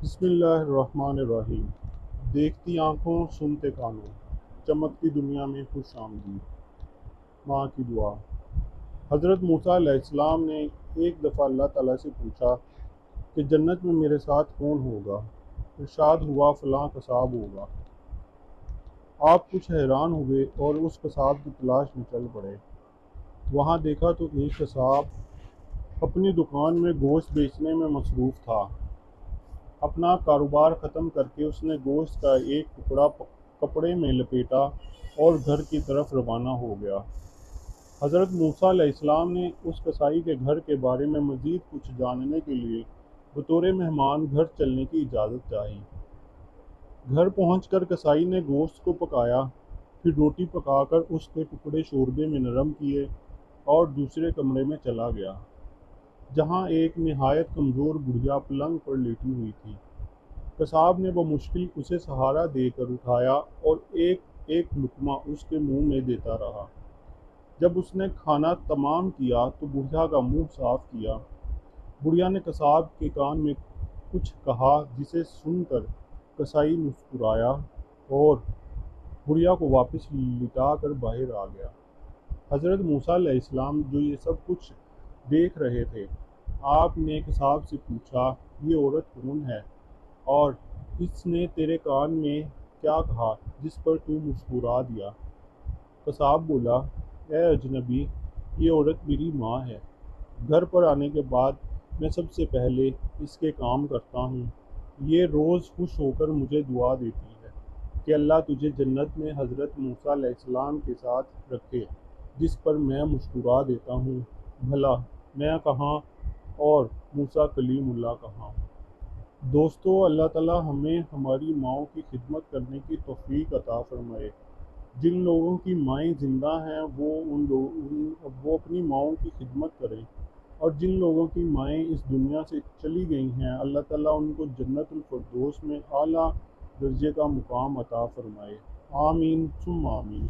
بسم اللہ الرحمن الرحیم۔ دیکھتی آنکھوں سنتے کانوں، چمکتی دنیا میں خوش آمدید۔ ماں کی دعا۔ حضرت موسیٰ علیہ السلام نے ایک دفعہ اللہ تعالیٰ سے پوچھا کہ جنت میں میرے ساتھ کون ہوگا؟ ارشاد ہوا فلاں قصاب ہوگا۔ آپ کچھ حیران ہوئے اور اس قصاب کی تلاش میں چل پڑے۔ وہاں دیکھا تو ایک قصاب اپنی دکان میں گوشت بیچنے میں مصروف تھا۔ اپنا کاروبار ختم کر کے اس نے گوشت کا ایک ٹکڑا کپڑے میں لپیٹا اور گھر کی طرف روانہ ہو گیا۔ حضرت موسیٰ علیہ السلام نے اس قصائی کے گھر کے بارے میں مزید کچھ جاننے کے لیے بطور مہمان گھر چلنے کی اجازت چاہی۔ گھر پہنچ کر قصائی نے گوشت کو پکایا، پھر روٹی پکا کر اس کے ٹکڑے شوربے میں نرم کیے اور دوسرے کمرے میں چلا گیا، جہاں ایک نہایت کمزور بڑھیا پلنگ پر لیٹی ہوئی تھی۔ قصاب نے بمشکل اسے سہارا دے کر اٹھایا اور ایک ایک لقمہ اس کے منہ میں دیتا رہا۔ جب اس نے کھانا تمام کیا تو بڑھیا کا منہ صاف کیا۔ بڑھیا نے قصاب کے کان میں کچھ کہا، جسے سن کر قصائی مسکرایا اور بڑھیا کو واپس لٹا کر باہر آ گیا۔ حضرت موسیٰ علیہ السلام جو یہ سب کچھ دیکھ رہے تھے، آپ نے قصاب سے پوچھا، یہ عورت کون ہے اور اس نے تیرے کان میں کیا کہا جس پر تو مسکرا دیا؟ قصاب بولا، اے اجنبی، یہ عورت میری ماں ہے۔ گھر پر آنے کے بعد میں سب سے پہلے اس کے کام کرتا ہوں۔ یہ روز خوش ہو کر مجھے دعا دیتی ہے کہ اللہ تجھے جنت میں حضرت موسیٰ علیہ السلام کے ساتھ رکھے، جس پر میں مسکرا دیتا ہوں۔ بھلا میں کہاں اور موسیٰ کلیم اللہ کہاں؟ دوستو، اللہ تعالیٰ ہمیں ہماری ماؤں کی خدمت کرنے کی توفیق عطا فرمائے۔ جن لوگوں کی مائیں زندہ ہیں وہ اپنی ماؤں کی خدمت کریں، اور جن لوگوں کی مائیں اس دنیا سے چلی گئی ہیں، اللہ تعالیٰ ان کو جنت الفردوس میں اعلیٰ درجے کا مقام عطا فرمائے۔ آمین ثم آمین۔